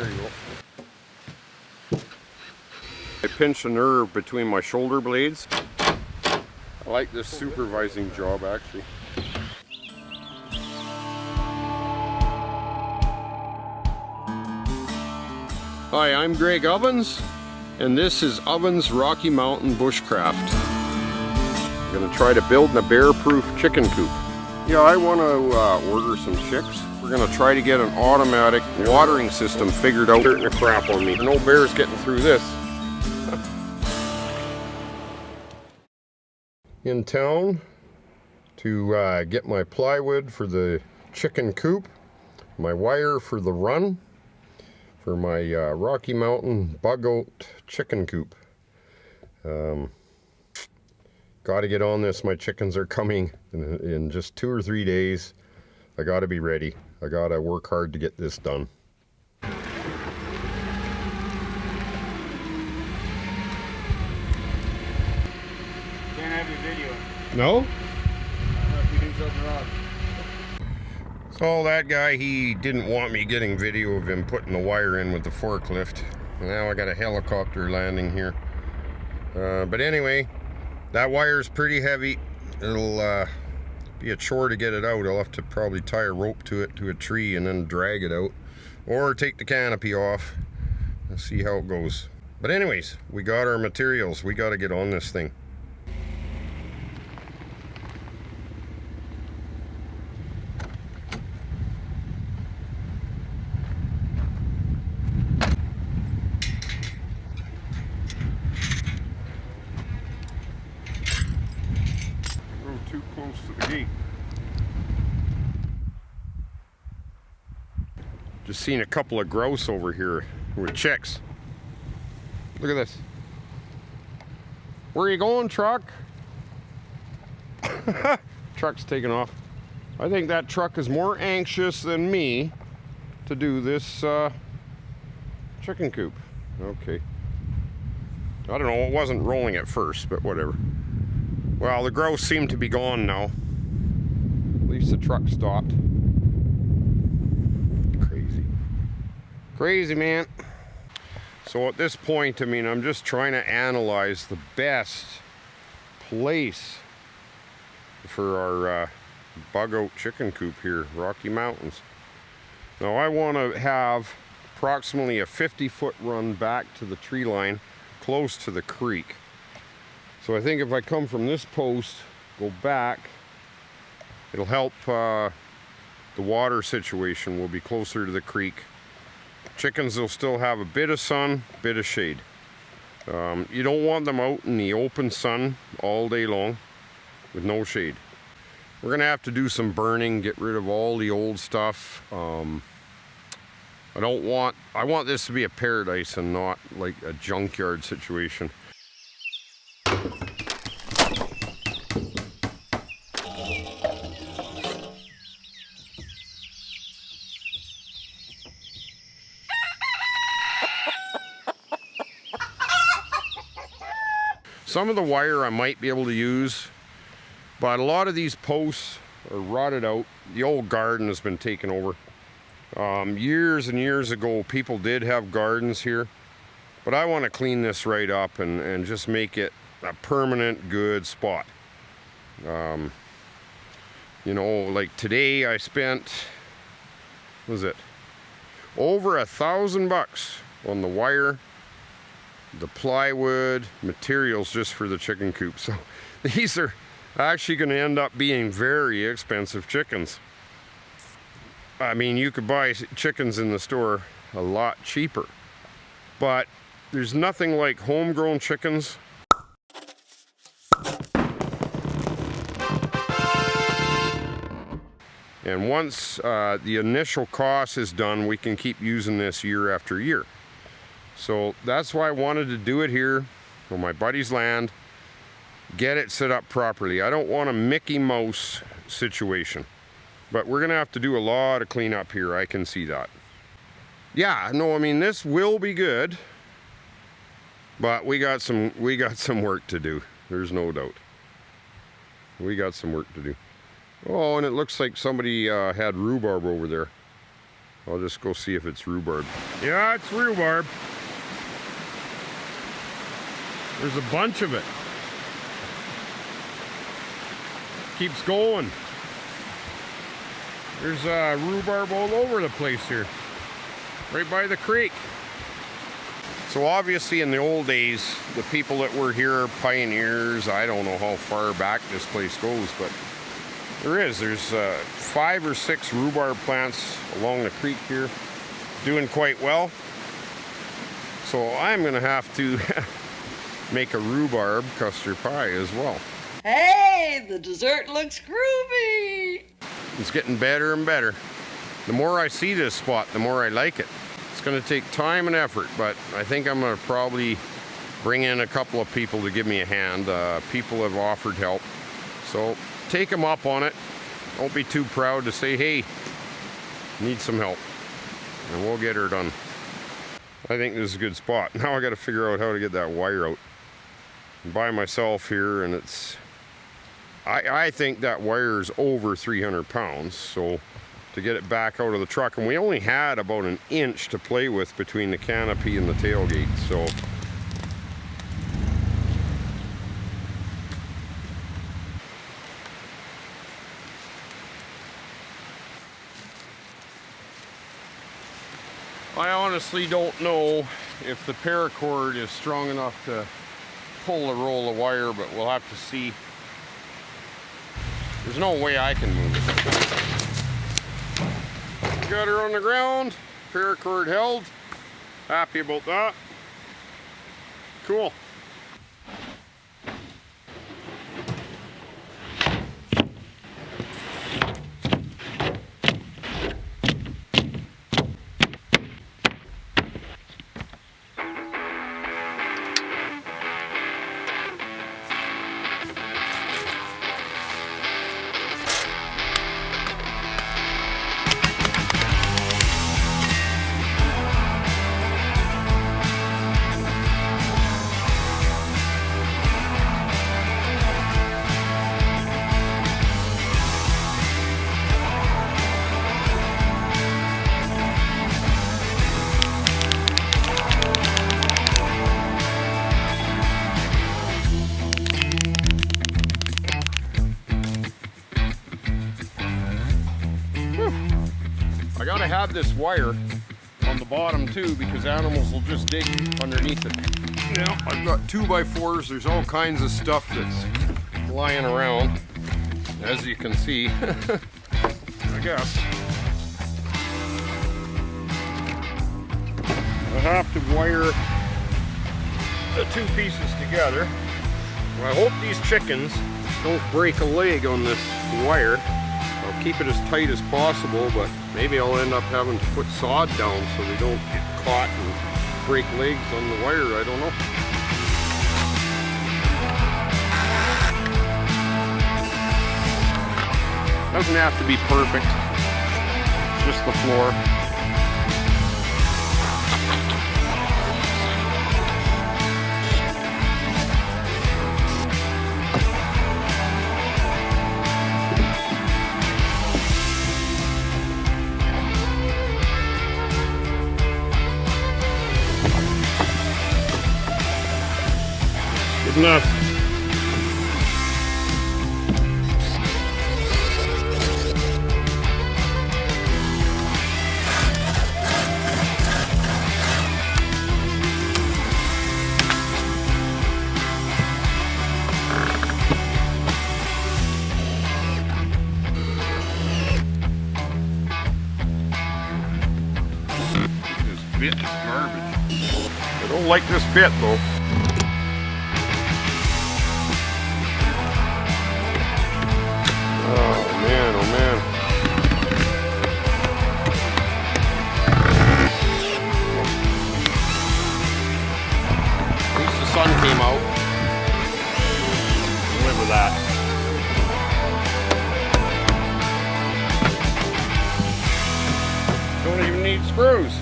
There you go. I pinch a nerve between my shoulder blades. I like this supervising job actually. Hi, I'm Greg Ovens, and this is Ovens Rocky Mountain Bushcraft. I'm going to try to build a bear-proof chicken coop. Yeah, I want to order some chicks. We're going to try to get an automatic watering system figured out. Starting to crap on me. No bears getting through this. In town to get my plywood for the chicken coop, my wire for the run, for my Rocky Mountain bug out chicken coop. Got to get on this. My chickens are coming in just 2 or 3 days. I got to be ready. I got to work hard to get this done. Can't have your video. No? Unless we do something wrong. So that guy, he didn't want me getting video of him putting the wire in with the forklift. Now I got a helicopter landing here. But anyway, that wire's pretty heavy. It'll be a chore to get it out. I'll have to probably tie a rope to it, to a tree, and then drag it out. Or take the canopy off and see how it goes. But anyways, we got our materials. We got to get on this thing. Too close to the gate. Just seen a couple of grouse over here with chicks. Look at this. Where are you going, truck? Truck's taking off. I think that truck is more anxious than me to do this chicken coop. Okay. I don't know, it wasn't rolling at first, but whatever. Well, the grouse seem to be gone now. At least the truck stopped. Crazy. Crazy, man. So at this point, I mean, I'm just trying to analyze the best place for our bug out chicken coop here, Rocky Mountains. Now I want to have approximately a 50-foot run back to the tree line, close to the creek. So I think if I come from this post, go back, it'll help the water situation. Will be closer to the creek. Chickens will still have a bit of sun, bit of shade. You don't want them out in the open sun all day long with no shade. We're gonna have to do some burning, get rid of all the old stuff. I want this to be a paradise and not like a junkyard situation. Some of the wire I might be able to use, but a lot of these posts are rotted out. The old garden has been taken over. Years and years ago, people did have gardens here, but I want to clean this right up and just make it a permanent good spot. You know, like today I spent, what was it, over $1,000 on the wire, the plywood, materials just for the chicken coop. So these are actually going to end up being very expensive chickens. I mean, you could buy chickens in the store a lot cheaper, but there's nothing like homegrown chickens. And once the initial cost is done, we can keep using this year after year. So that's why I wanted to do it here on my buddy's land, get it set up properly. I don't want a Mickey Mouse situation, but we're gonna have to do a lot of cleanup here. I can see that. Yeah, no, I mean, this will be good, but we got some work to do. There's no doubt. We got some work to do. Oh, and it looks like somebody had rhubarb over there. I'll just go see if it's rhubarb. Yeah, it's rhubarb. There's a bunch of it. Keeps going. There's rhubarb all over the place here. Right by the creek. So obviously in the old days, the people that were here are pioneers. I don't know how far back this place goes, but there's 5 or 6 rhubarb plants along the creek here, doing quite well. So I'm gonna have to make a rhubarb custard pie as well. Hey, the dessert looks groovy. It's getting better and better. The more I see this spot, the more I like it. It's gonna take time and effort, but I think I'm gonna probably bring in a couple of people to give me a hand. People have offered help. So take them up on it. Don't be too proud to say, hey, need some help. And we'll get her done. I think this is a good spot. Now I gotta figure out how to get that wire out. I'm by myself here, and it's, I think that wire is over 300 pounds, so to get it back out of the truck, and we only had about an inch to play with between the canopy and the tailgate, so I honestly don't know if the paracord is strong enough to pull a roll of wire, but we'll have to see. There's no way I can move it. Got her on the ground, paracord held. Happy about that. Cool. I gotta have this wire on the bottom too, because animals will just dig underneath it. Now I've got 2x4s. There's all kinds of stuff that's lying around, as you can see. I guess I have to wire the 2 pieces together. Well, I hope these chickens don't break a leg on this wire. I'll keep it as tight as possible, but maybe I'll end up having to put sod down so they don't get caught and break legs on the wire. I don't know. Doesn't have to be perfect, just the floor. Good enough. This bit is garbage. I don't like this bit though. Oh man, oh man. At least the sun came out. I'll live with that. Don't even need screws.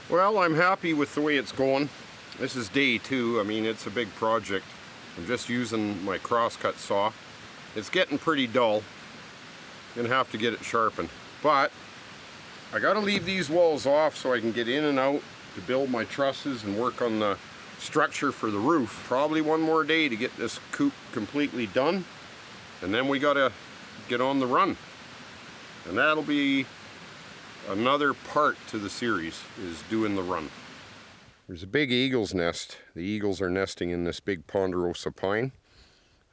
Well, I'm happy with the way it's going. This is day 2. I mean, it's a big project. I'm just using my crosscut saw. It's getting pretty dull. Gonna have to get it sharpened. But I gotta leave these walls off so I can get in and out to build my trusses and work on the structure for the roof. Probably one more day to get this coop completely done, and then we gotta get on the run. And that'll be another part to the series, is doing the run. There's a big eagle's nest. The eagles are nesting in this big ponderosa pine.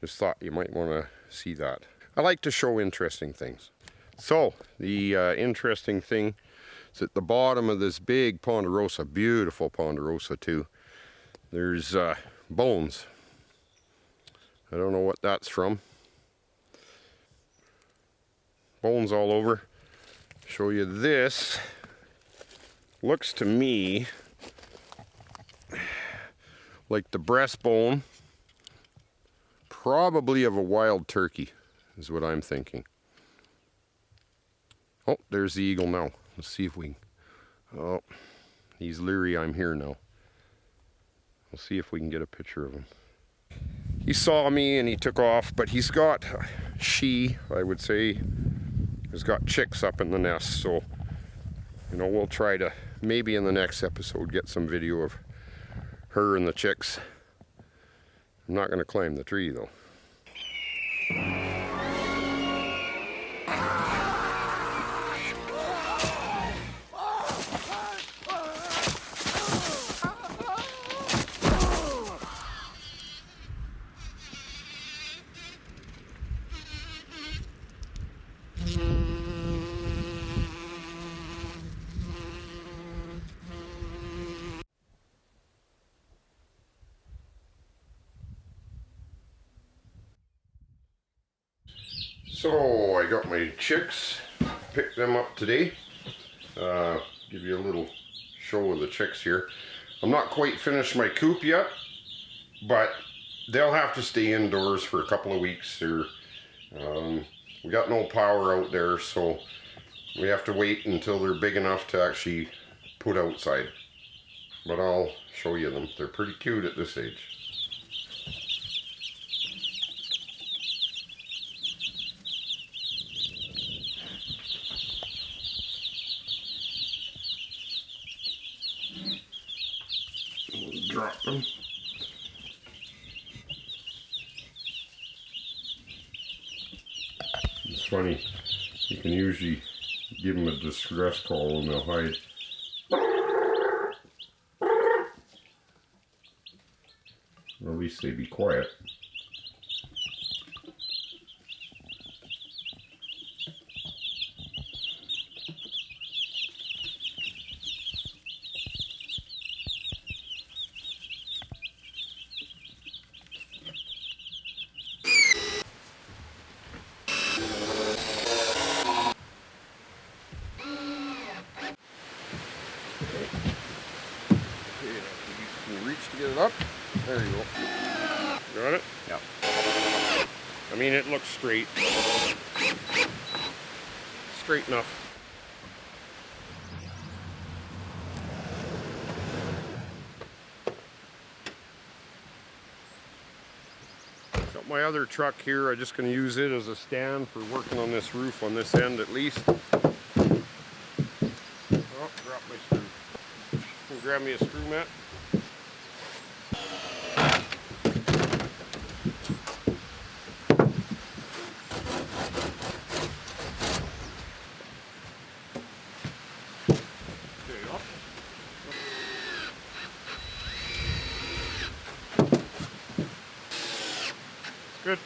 Just thought you might want to see that. I like to show interesting things. So the interesting thing is at the bottom of this big ponderosa, beautiful ponderosa too, there's bones. I don't know what that's from. Bones all over. Show you this. Looks to me like the breastbone, probably of a wild turkey, is what I'm thinking. Oh, there's the eagle now. Let's see if we can. Oh, he's leery I'm here now. We'll see if we can get a picture of him. He saw me and he took off, but he's got, I would say, has got chicks up in the nest. So, you know, we'll try to, maybe in the next episode, get some video of her and the chicks. I'm not going to climb the tree though. So I got my chicks, picked them up today. Give you a little show of the chicks here. I'm not quite finished my coop yet, but they'll have to stay indoors for a couple of weeks. We got no power out there, so we have to wait until they're big enough to actually put outside. But I'll show you them. They're pretty cute at this age. Drop them. It's funny, you can usually give them a distress call and they'll hide. Or at least they be quiet. To get it up. There you go. Got it? Yeah. I mean, it looks straight. Straight enough. Got my other truck here. I'm just going to use it as a stand for working on this roof on this end at least. Oh, drop my screw. Can you grab me a screw mat? Good.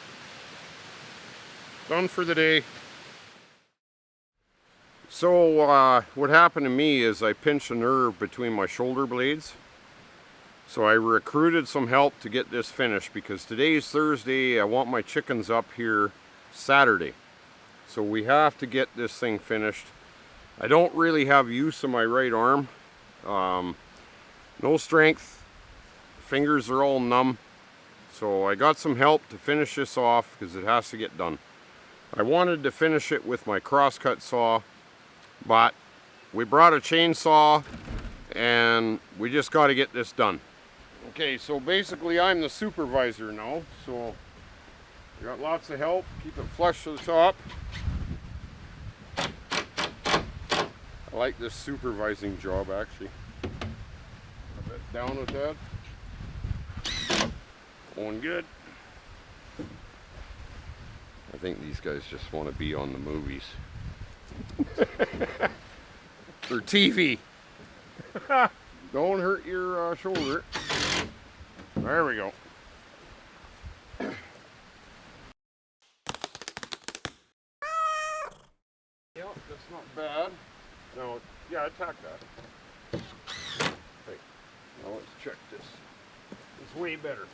Done for the day. So what happened to me is I pinched a nerve between my shoulder blades. So I recruited some help to get this finished because today's Thursday. I want my chickens up here Saturday. So we have to get this thing finished. I don't really have use of my right arm. No strength. Fingers are all numb. So I got some help to finish this off because it has to get done. I wanted to finish it with my crosscut saw, but we brought a chainsaw and we just got to get this done. Okay, so basically I'm the supervisor now, so I got lots of help. Keep it flush to the top. I like this supervising job actually. A bit down with that. Going good. I think these guys just want to be on the movies. Or TV. Don't hurt your shoulder. There we go. Yep, that's not bad. No, yeah, attack that. Hey, now let's check this. It's way better.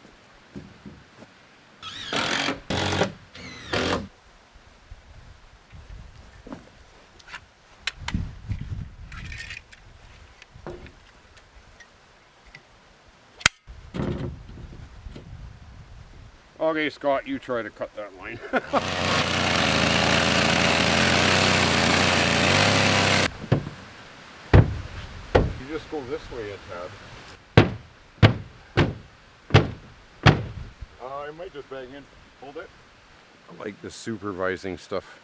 Okay, Scott, you try to cut that line. You just go this way a tad. I might just bang in. Hold it. I like the supervising stuff.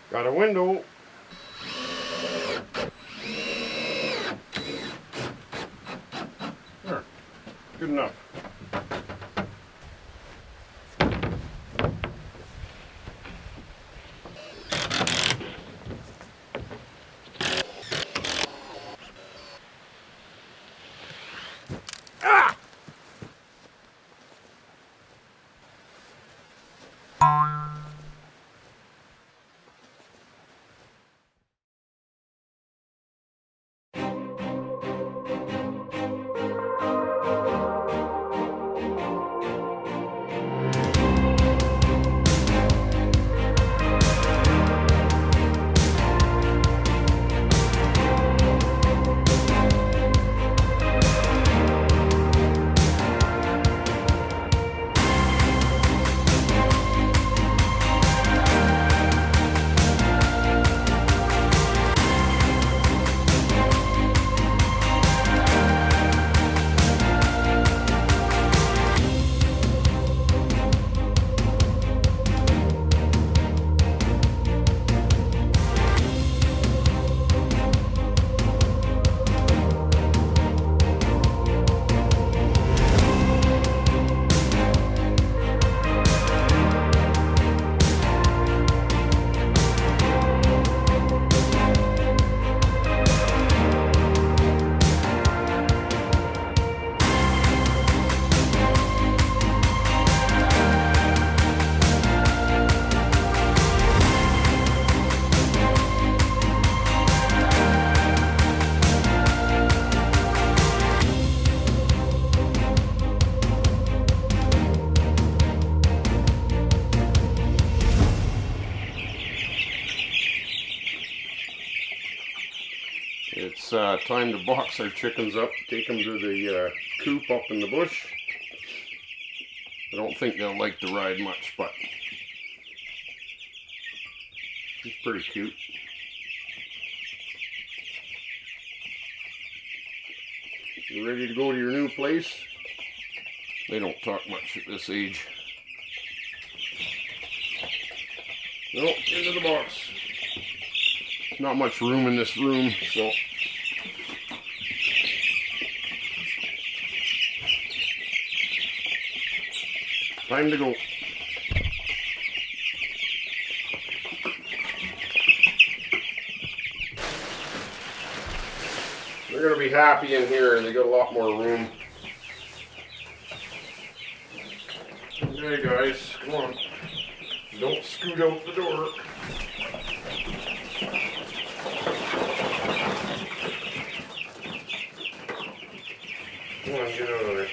Got a window. There. Good enough. It's time to box our chickens up, take them to the coop up in the bush. I don't think they'll like the ride much, but it's pretty cute. You ready to go to your new place? They don't talk much at this age. Nope, into the box. Not much room in this room, so time to go. They're going to be happy in here. They got a lot more room. Okay guys, come on. Don't scoot out the door. Come on, get out of there.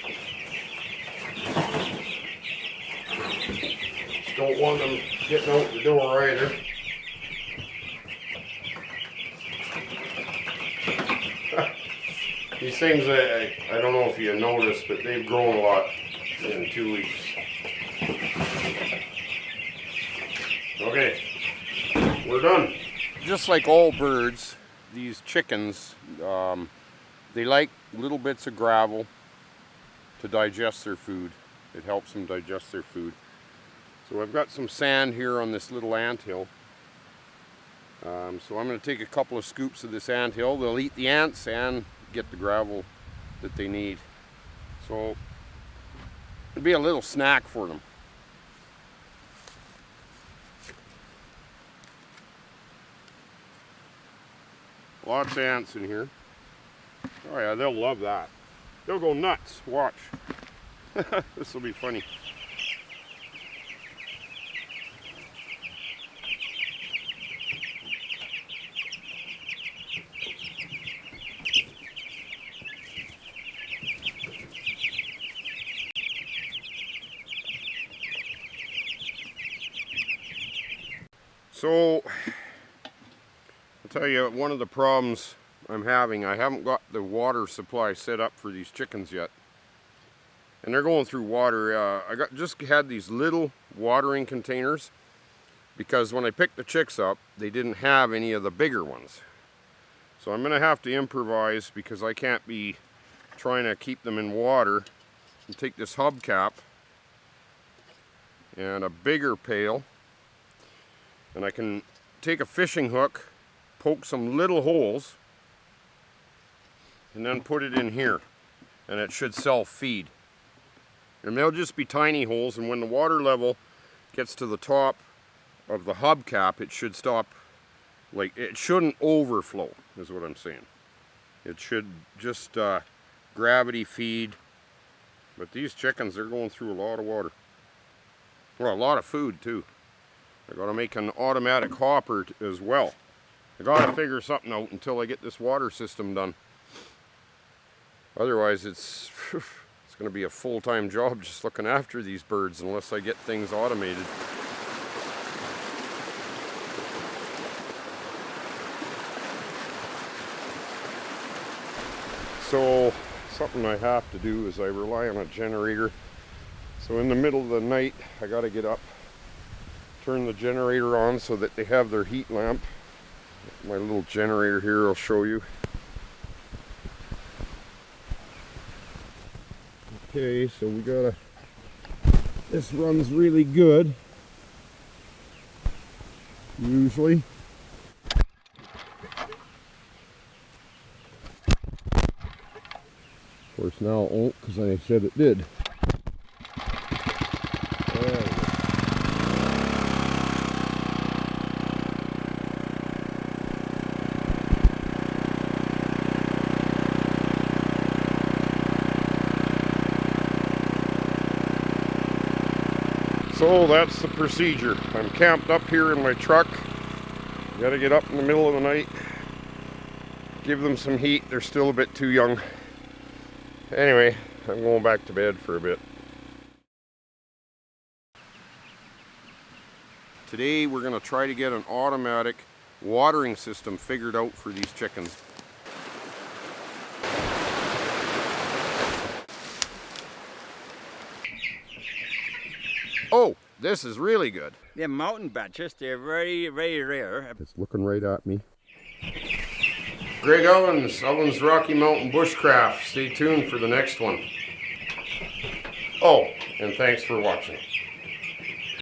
Just don't want them getting out the door either. These things, I don't know if you noticed, but they've grown a lot in 2 weeks. Okay, we're done. Just like all birds, these chickens, they like little bits of gravel to digest their food. It helps them digest their food. So I've got some sand here on this little anthill. So I'm going to take a couple of scoops of this anthill. They'll eat the ants and get the gravel that they need. So it'll be a little snack for them. Lots of ants in here. Oh yeah, they'll love that. They'll go nuts. Watch. This will be funny. So, I'll tell you one of the problems I'm having, I haven't got the water supply set up for these chickens yet. And they're going through water. I just had these little watering containers because when I picked the chicks up, they didn't have any of the bigger ones. So I'm going to have to improvise because I can't be trying to keep them in water. And take this hubcap and a bigger pail. And I can take a fishing hook, poke some little holes, and then put it in here. And it should self-feed. And they'll just be tiny holes, and when the water level gets to the top of the hubcap, it should stop, like, it shouldn't overflow, is what I'm saying. It should just gravity feed. But these chickens, they're going through a lot of water. Well, a lot of food, too. I gotta make an automatic hopper as well. I gotta figure something out until I get this water system done. Otherwise, it's gonna be a full-time job just looking after these birds unless I get things automated. So, something I have to do is I rely on a generator. So in the middle of the night, I gotta get up, turn the generator on so that they have their heat lamp. My little generator here I'll show you. Okay, so we gotta, this runs really good, usually. Of course now it won't because I said it did. So that's the procedure. I'm camped up here in my truck. Gotta get up in the middle of the night, give them some heat. They're still a bit too young. Anyway, I'm going back to bed for a bit. Today we're going to try to get an automatic watering system figured out for these chickens. Oh, this is really good. The mountain batches, they're very, very rare. It's looking right at me. Greg Owens, Rocky Mountain Bushcraft. Stay tuned for the next one. Oh, and thanks for watching.